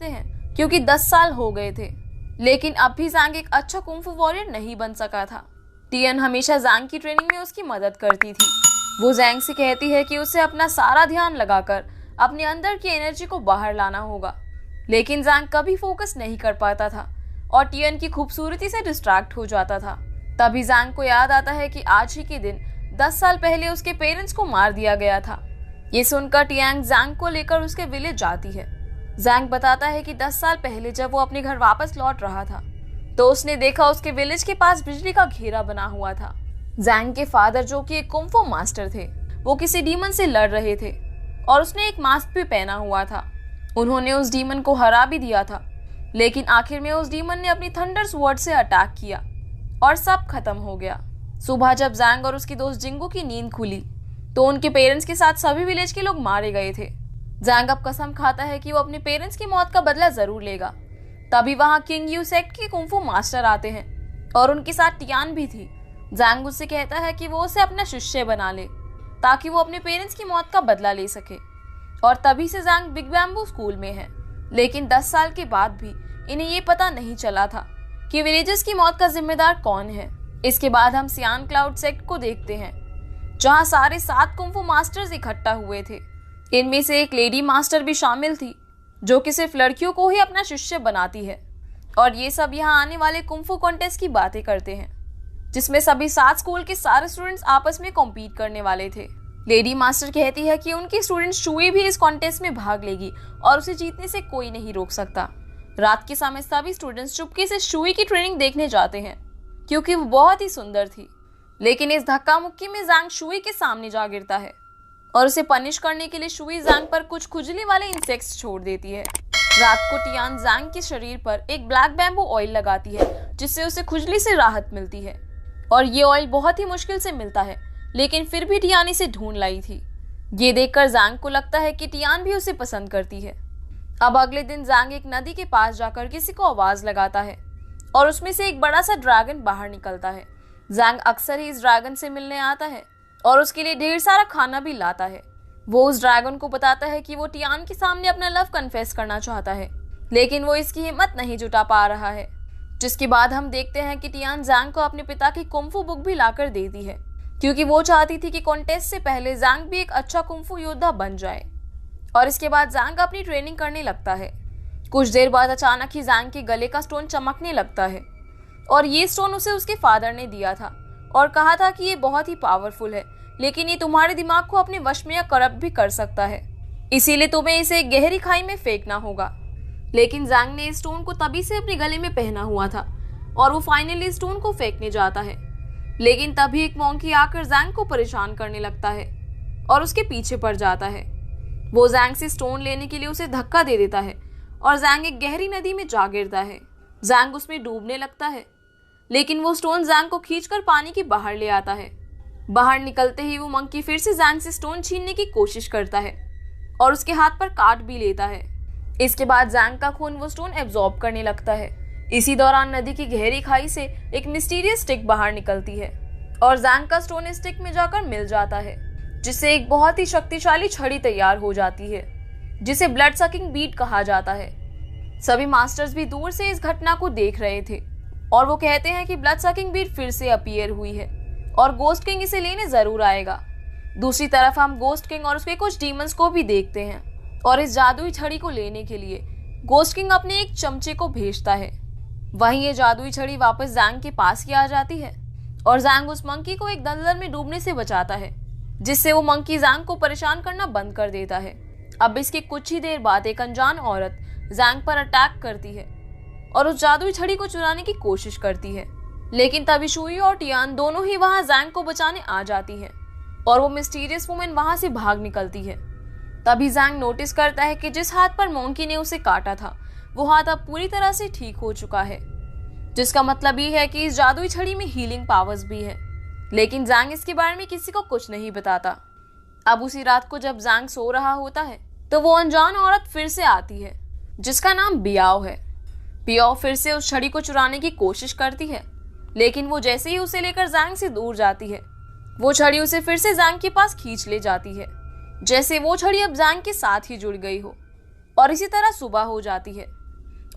देखते हैं क्योंकि 10 साल हो गए थे, लेकिन अब भी ज़ैंग एक अच्छा कुंग फू वॉरियर नहीं बन सका था। टियन हमेशा ज़ैंग की ट्रेनिंग में उसकी मदद करती थी। वो ज़ैंग से कहती है कि उसे अपना सारा ध्यान लगाकर अपने अंदर की एनर्जी को बाहर लाना होगा, लेकिन ज़ैंग कभी फोकस नहीं कर पाता था और टियन की खूबसूरती से डिस्ट्रैक्ट हो जाता था। तभी ज़ैंग को याद आता है कि आज ही के दिन 10 साल पहले उसके पेरेंट्स को मार दिया गया था। ये सुनकर टियांग ज़ैंग को लेकर उसके विलेज जाती है। ज़ैंग बताता है कि 10 साल पहले जब वो अपने घर वापस लौट रहा था तो उसने देखा उसके विलेज के पास बिजली का घेरा बना हुआ था। ज़ैंग के फादर, जो कि एक कुंग फू मास्टर थे, वो किसी डीमन से लड़ रहे थे और उसने एक मास्क भी पहना हुआ था। उन्होंने उस डीमन को हरा भी दिया था, लेकिन आखिर में उस डीमन ने अपनी थंडर स्वॉर्ड से अटैक किया और सब खत्म हो गया। सुबह जब ज़ैंग और उसकी दोस्त जिंगू की नींद खुली तो उनके पेरेंट्स के साथ सभी विलेज के लोग मारे गए थे। ज़ैंग अब कसम खाता है कि वो अपने पेरेंट्स की मौत का बदला जरूर लेगा। तभी वहां किंग यू सेक्ट के कुंग फू मास्टर आते हैं और उनके साथ टियान भी थी। ज़ैंग उससे कहता है कि वो उसे अपना शिष्य बना ले ताकि वो अपने पेरेंट्स की मौत का बदला ले सके। और तभी से ज़ैंग बिग बैम्बू स्कूल में है, लेकिन 10 साल के बाद भी इन्हें ये पता नहीं चला था कि विलेजर्स की मौत का जिम्मेदार कौन है। इसके बाद हम सियान क्लाउड सेक्ट को देखते हैं, जहां सारे 7 कुंग फू मास्टर्स इकट्ठा हुए थे। इनमें से एक लेडी मास्टर भी शामिल थी, जो कि सिर्फ लड़कियों को ही अपना शिष्य बनाती है। और ये सब यहाँ आने वाले कुंग फू कॉन्टेस्ट की बातें करते हैं, जिसमें सभी 7 स्कूल के सारे स्टूडेंट्स आपस में कॉम्पीट करने वाले थे। लेडी मास्टर कहती है कि उनकी स्टूडेंट शुई भी इस कॉन्टेस्ट में भाग लेगी और उसे जीतने से कोई नहीं रोक सकता। रात के समय सभी स्टूडेंट्स चुपके से शुई की ट्रेनिंग देखने जाते हैं क्योंकि वो बहुत ही सुंदर थी। लेकिन इस धक्का मुक्की में ज़ैंग शुई के सामने जा गिरता है और उसे पनिश करने के लिए शुई ज़ैंग पर कुछ खुजली वाले इंसेक्ट्स छोड़ देती है। रात को टियान ज़ैंग के शरीर पर एक ब्लैक बैम्बू ऑयल लगाती है, जिससे उसे खुजली से राहत मिलती है। और ये ऑयल बहुत ही मुश्किल से मिलता है, लेकिन फिर भी टियान इसे ढूंढ लाई थी। ये देखकर ज़ैंग को लगता है कि टियान भी उसे पसंद करती है। अब अगले दिन ज़ैंग एक नदी के पास जाकर किसी को आवाज लगाता है और उसमें से एक बड़ा सा ड्रैगन बाहर निकलता है। ज़ैंग अक्सर ही इस ड्रैगन से मिलने आता है और उसके लिए ढेर सारा खाना भी लाता है। वो उस ड्रैगन को बताता है कि वो टियान के सामने अपना लव कन्फेस करना चाहता है, लेकिन वो इसकी हिम्मत नहीं जुटा पा रहा है। जिसके बाद हम देखते हैं कि टियान ज़ैंग को अपने पिता की कुंग फू बुक भी लाकर देती है, क्योंकि वो चाहती थी कि कॉन्टेस्ट से पहले ज़ैंग भी एक अच्छा कुंग फू योद्धा बन जाए। और इसके बाद ज़ैंग अपनी ट्रेनिंग करने लगता है। कुछ देर बाद अचानक ही ज़ैंग के गले का स्टोन चमकने लगता है और ये स्टोन उसे उसके फादर ने दिया था और कहा था कि ये बहुत ही पावरफुल है, लेकिन ये तुम्हारे दिमाग को अपने वश में या करप्ट भी कर सकता है, इसीलिए तुम्हें इसे एक गहरी खाई में फेंकना होगा। लेकिन ज़ैंग ने इस स्टोन को तभी से अपने गले में पहना हुआ था और वो फाइनली स्टोन को फेंकने जाता है। लेकिन तभी एक मॉन्की आकर ज़ैंग को परेशान करने लगता है और उसके पीछे पड़ जाता है। वो ज़ैंग से स्टोन लेने के लिए उसे धक्का दे देता है और ज़ैंग एक गहरी नदी में जा गिरता है। ज़ैंग उसमें डूबने लगता है, लेकिन वो स्टोन ज़ैंग को खींचकर पानी के बाहर ले आता है। बाहर निकलते ही वो मंकी फिर से ज़ैंग से स्टोन छीनने की कोशिश करता है और उसके हाथ पर काट भी लेता है। इसके बाद ज़ैंग का खून वो स्टोन एब्जॉर्ब करने लगता है। इसी दौरान नदी की गहरी खाई से एक मिस्टीरियस स्टिक बाहर निकलती है और ज़ैंग का स्टोन इस स्टिक में जाकर मिल जाता है, जिससे एक बहुत ही शक्तिशाली छड़ी तैयार हो जाती है, जिसे ब्लड सकिंग बीट कहा जाता है। सभी मास्टर्स भी दूर से इस घटना को देख रहे थे और वो कहते हैं कि ब्लड सकिंग बीट फिर से अपीयर हुई है और गोस्ट किंग इसे लेने जरूर आएगा। दूसरी तरफ हम गोस्ट किंग और उसके कुछ डीमंस को भी देखते हैं और इस जादुई छड़ी को लेने के लिए गोस्ट किंग अपने एक चमचे को भेजता है। वहीं ये जादुई छड़ी वापस ज़ैंग के पास ही आ जाती है और ज़ैंग उस मंकी को एक दलदल में डूबने से बचाता है, जिससे वो मंकी ज़ैंग को परेशान करना बंद कर देता है। अब इसके कुछ ही देर बाद एक अनजान औरत ज़ैंग पर अटैक करती है और उस जादुई छड़ी को चुराने की कोशिश करती है, लेकिन तभी शुई और टियान दोनों ही वहां ज़ैंग को बचाने आ जाती है और वो मिस्टीरियस वुमन वहां से भाग निकलती है। तभी ज़ैंग नोटिस करता है कि जिस हाथ पर मोंकी ने उसे काटा था वो हाथ अब पूरी तरह से ठीक हो चुका है, जिसका मतलब ये है कि इस जादुई छड़ी में हीलिंग पावर्स भी है। लेकिन ज़ैंग इसके बारे में किसी को कुछ नहीं बताता। अब उसी रात को जब ज़ैंग सो रहा होता है तो वो अनजान औरत फिर से आती है, जिसका नाम बियाओ है। बियाओ फिर से उस छड़ी को चुराने की कोशिश करती है, लेकिन वो जैसे ही उसे लेकर ज़ैंग से दूर जाती है, वो छड़ी उसे फिर से ज़ैंग के पास खींच ले जाती है, जैसे वो छड़ी अब ज़ैंग के साथ ही जुड़ गई हो। और इसी तरह सुबह हो जाती है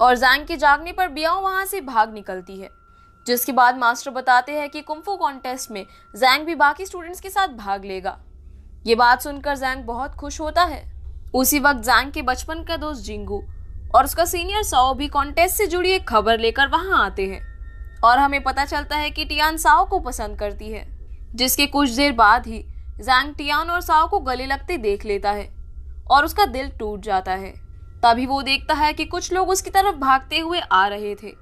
और जैंग के जागने पर बियाओ वहां से भाग निकलती है। जिसके बाद मास्टर बताते हैं कि कुंफू कॉन्टेस्ट में जैंग भी बाकी स्टूडेंट्स के साथ भाग लेगा। ये बात सुनकर जैंग बहुत खुश होता है। उसी वक्त जैंग के बचपन का दोस्त जिंगू और उसका सीनियर साओ भी कॉन्टेस्ट से जुड़ी एक खबर लेकर वहां आते हैं और हमें पता चलता है कि टियान साओ को पसंद करती है। जिसके कुछ देर बाद ही जैंग टियान और साओ को गले लगते देख लेता है और उसका दिल टूट जाता है। तभी वो देखता है कि कुछ लोग उसकी तरफ भागते हुए आ रहे थे।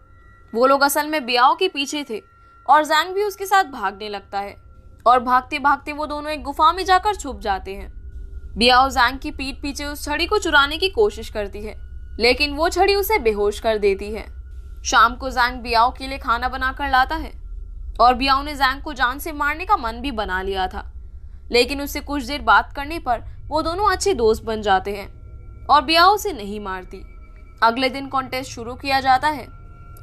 वो लोग असल में बियाओ के पीछे थे और जैंग भी उसके साथ भागने लगता है और भागते भागते वो दोनों एक गुफा में जाकर छुप जाते हैं। बियाओ जैंग की पीठ पीछे उस छड़ी को चुराने की कोशिश करती है, लेकिन वो छड़ी उसे बेहोश कर देती है। शाम को जैंग बियाओ के लिए खाना बनाकर लाता है और बियाओ ने जैंग को जान से मारने का मन भी बना लिया था, लेकिन उससे कुछ देर बात करने पर वो दोनों अच्छे दोस्त बन जाते हैं और बियाओ उसे नहीं मारती। अगले दिन कॉन्टेस्ट शुरू किया जाता है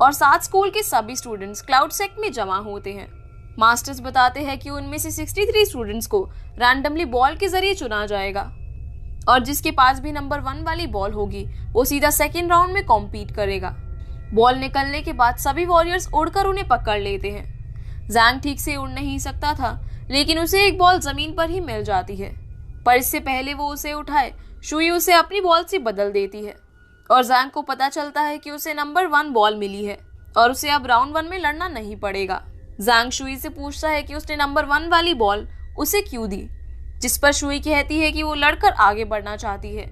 और 7 स्कूल के सभी स्टूडेंट्स क्लाउड सेक्ट में जमा होते हैं। मास्टर्स बताते हैं कि उनमें से 63 स्टूडेंट्स को रैंडमली बॉल के जरिए चुना जाएगा और जिसके पास भी नंबर 1 वाली बॉल होगी वो सीधा सेकेंड राउंड में कॉम्पीट करेगा। बॉल निकलने के बाद सभी वॉरियर्स उड़कर उन्हें पकड़ लेते हैं। जैंग ठीक से उड़ नहीं सकता था, लेकिन उसे एक बॉल जमीन पर ही मिल जाती है, पर इससे पहले वो उसे उठाए शुई उसे अपनी बॉल से बदल देती है और जैंग को पता चलता है कि उसे नंबर 1 बॉल मिली है और उसे अब राउंड 1 में लड़ना नहीं पड़ेगा। जैंग शुई से पूछता है कि उसने नंबर 1 वाली बॉल उसे क्यों दी, जिस पर शुई कहती है कि वो लड़कर आगे बढ़ना चाहती है,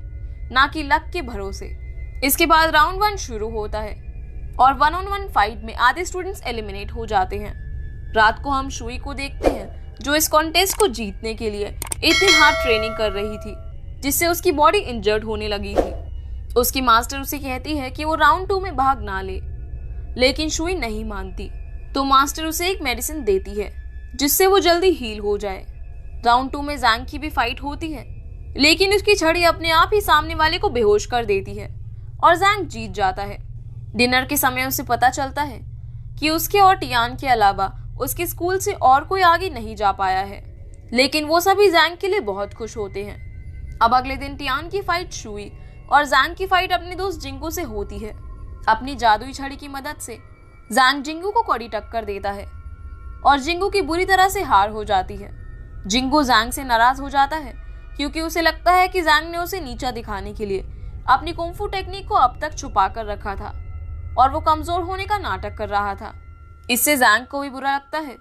ना कि लक के भरोसे। इसके बाद राउंड 1 शुरू होता है और 1-on-1 फाइट में आधे स्टूडेंट्स एलिमिनेट हो जाते हैं। रात को हम शुई को देखते हैं जो इस कॉन्टेस्ट को जीतने के लिए इतनी हार्ड ट्रेनिंग कर रही थी जिससे उसकी बॉडी इंजर्ड होने लगी थी। उसकी मास्टर उसे कहती है कि वो राउंड 2 में भाग ना ले, लेकिन शुई नहीं मानती, तो मास्टर उसे एक मेडिसिन देती है जिससे वो जल्दी हील हो जाए। राउंड 2 में जैंग की भी फाइट होती है, लेकिन उसकी छड़ी अपने आप ही सामने वाले को बेहोश कर देती है और जैंग जीत जाता है। डिनर के समय उसे पता चलता है कि उसके और टियान के अलावा उसके स्कूल से और कोई आगे नहीं जा पाया है, लेकिन वो सभी जैंग के लिए बहुत खुश होते हैं। अब अगले दिन टियान की फाइट शुई और जैंग की फाइट अपने दोस्त जिंगू से होती है। अपनी जादुई छड़ी की मदद से जैंग जिंगू को कड़ी टक्कर देता है और जिंगू की बुरी तरह से हार हो जाती है। जिंगू जैंग से नाराज हो जाता है क्योंकि उसे लगता है कि जैंग ने उसे नीचा दिखाने के लिए अपनी कुंफू टेक्निक को अब तक छुपा कर रखा था और वो कमजोर होने का नाटक कर रहा था। इससे जैंग को भी बुरा लगता है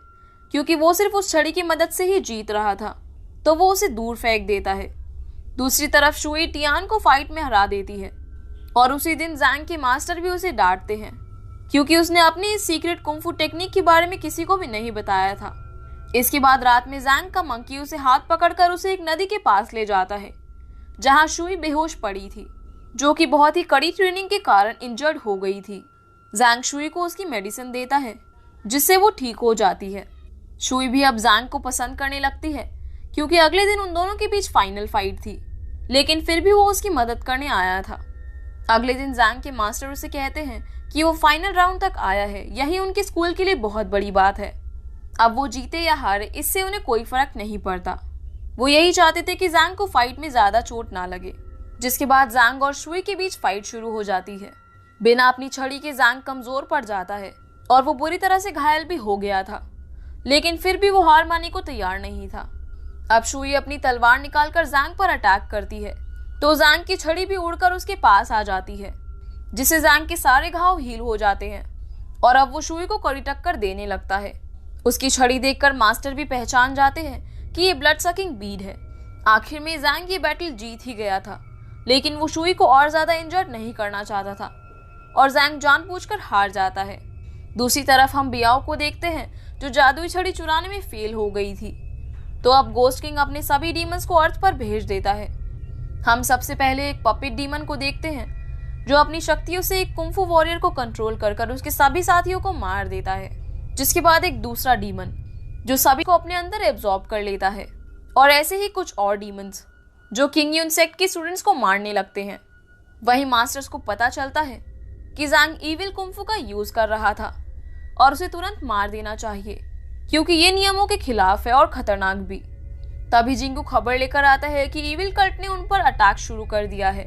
क्योंकि वो सिर्फ उस छड़ी की मदद से ही जीत रहा था, तो वो उसे दूर फेंक देता है। दूसरी तरफ शुई टियान को फाइट में हरा देती है और उसी दिन जैंग के मास्टर भी उसे डांटते हैं क्योंकि उसने अपनी इस सीक्रेट कुंफू टेक्निक के बारे में किसी को भी नहीं बताया था। इसके बाद रात में जैंग का मंकी उसे हाथ पकड़कर उसे एक नदी के पास ले जाता है जहां शुई बेहोश पड़ी थी, जो कि बहुत ही कड़ी ट्रेनिंग के कारण इंजर्ड हो गई थी। जैंग शुई को उसकी मेडिसिन देता है जिससे वो ठीक हो जाती है। शुई भी अब जैंग को पसंद करने लगती है क्योंकि अगले दिन उन दोनों के बीच फाइनल फाइट थी, लेकिन फिर भी वो उसकी मदद करने आया था। अगले दिन जैंग के मास्टर उसे कहते हैं कि वो फाइनल राउंड तक आया है, यही उनके स्कूल के लिए बहुत बड़ी बात है। अब वो जीते या हारे इससे उन्हें कोई फर्क नहीं पड़ता। वो यही चाहते थे कि जैंग को फाइट में ज्यादा चोट ना लगे। जिसके बाद जैंग और शुई के बीच फाइट शुरू हो जाती है। बिना अपनी छड़ी के जैंग कमजोर पड़ जाता है और वो बुरी तरह से घायल भी हो गया था, लेकिन फिर भी वो हार मानने को तैयार नहीं था। अब शुई अपनी तलवार निकालकर जैंग पर अटैक करती है, तो जैंग की छड़ी भी उड़कर उसके पास आ जाती है, जिससे जैंग के सारे घाव हील हो जाते हैं और अब वो शुई को कड़ी टक्कर देने लगता है। उसकी छड़ी देखकर मास्टर भी पहचान जाते हैं कि ये ब्लड सकिंग बीड है। आखिर में जैंग ये बैटल जीत ही गया था, लेकिन वो शुई को और ज्यादा इंजर्ड नहीं करना चाहता था और जैंग जानबूझकर हार जाता है। दूसरी तरफ हम बियाओ को देखते हैं जो जादुई छड़ी चुराने में फेल हो गई थी, तो अब गोस्ट किंग अपने सभी डीमंस को अर्थ पर भेज देता है। हम सबसे पहले एक पपिट डीमन को देखते हैं जो अपनी शक्तियों से एक कुंफू वॉरियर को कंट्रोल कर उसके सभी साथियों को मार देता है। जिसके बाद एक दूसरा डीमन जो सभी को अपने अंदर एब्जॉर्ब कर लेता है, और ऐसे ही कुछ और डीमंस जो किंग यून सेक्ट के स्टूडेंट्स को मारने लगते हैं। वहीं मास्टर्स को पता चलता है कि जैंग इविल कुंफू का यूज कर रहा था और उसे तुरंत मार देना चाहिए क्योंकि ये नियमों के खिलाफ है और खतरनाक भी। तभी जिंगू खबर लेकर आता है कि इविल कल्ट ने उन पर अटैक शुरू कर दिया है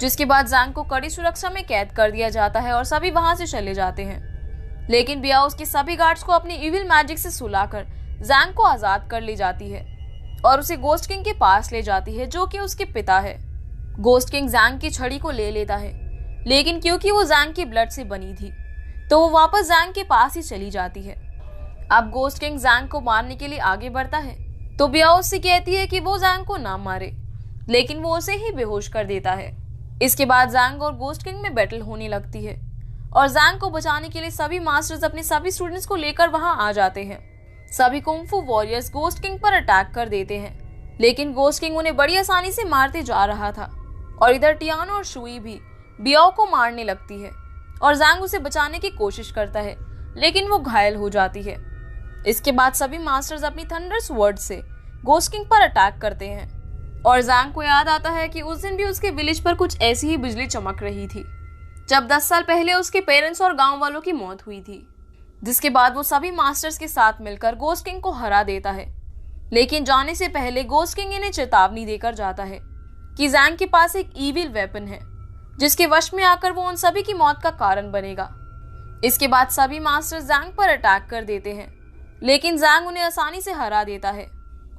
जिसके बाद जैंग को कड़ी सुरक्षा में कैद कर दिया जाता है और सभी वहां से चले जाते हैं। लेकिन बिया उसके सभी गार्ड्स को अपनी इविल मैजिक से सुलाकर जैंग को आजाद कर ले जाती है और उसे गोस्ट किंग के पास ले जाती है, जो कि उसके पिता है। गोस्ट किंग जैंग की छड़ी को ले लेता है, लेकिन क्योंकि वो जैंग की ब्लड से बनी थी तो वो वापस जैंग के पास ही चली जाती है। अब गोस्ट किंग जैंग को मारने के लिए आगे बढ़ता है तो बिया उससे कहती है कि वो जैंग को ना मारे, लेकिन वो उसे ही बेहोश कर देता है। इसके बाद जैंग और गोस्ट किंग में बैटल होने लगती है और जैंग को बचाने के लिए सभी मास्टर्स अपने सभी स्टूडेंट्स को लेकर वहां आ जाते हैं। सभी कुंग-फू वॉरियर्स गोस्ट किंग पर अटैक कर देते हैं, लेकिन गोस्ट किंग उन्हें बड़ी आसानी से मारते जा रहा था और इधर टियान और शुई भी बियाओ को मारने लगती है और जैंग उसे बचाने की कोशिश करता है, लेकिन वो घायल हो जाती है। इसके बाद सभी मास्टर्स अपनी थंडर स्वॉर्ड से गोस्ट किंग पर अटैक करते हैं और जैंग को याद आता है कि उस दिन भी उसके विलेज पर कुछ ऐसी ही बिजली चमक रही थी जब 10 साल पहले उसके पेरेंट्स और गांव वालों की मौत हुई थी। जिसके बाद वो सभी मास्टर्स के साथ मिलकर गोस्ट किंग को हरा देता है, लेकिन जाने से पहले गोस्ट किंग इन्हें चेतावनी देकर जाता है कि जैंग के पास एक ईविल वेपन है जिसके वश में आकर वो उन सभी की मौत का कारण बनेगा। इसके बाद सभी मास्टर्स जैंग पर अटैक कर देते हैं, लेकिन जैंग उन्हें आसानी से हरा देता है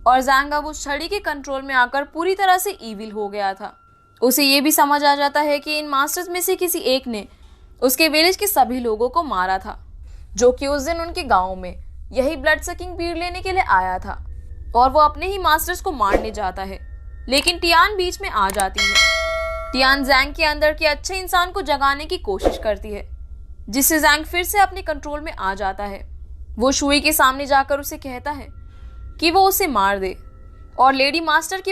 और जैंग अब उस छड़ी के कंट्रोल में आकर पूरी तरह से ईविल हो गया था। उसे ये भी समझ आ जाता है कि इन मास्टर्स में से किसी एक ने उसके विलेज के सभी लोगों को मारा था, जो कि उस दिन उनके गांव में यही ब्लड सकिंग ब्रीड लेने के लिए आया था और वो अपने ही मास्टर्स को मारने जाता है, लेकिन टियान बीच में आ जाती है। टियान जैंग के अंदर के अच्छे इंसान को जगाने की कोशिश करती है, जिससे जैंग फिर से अपने कंट्रोल में आ जाता है। वो शुई के सामने जाकर उसे कहता है कि वो उसे मार दे और लेडी मास्टर की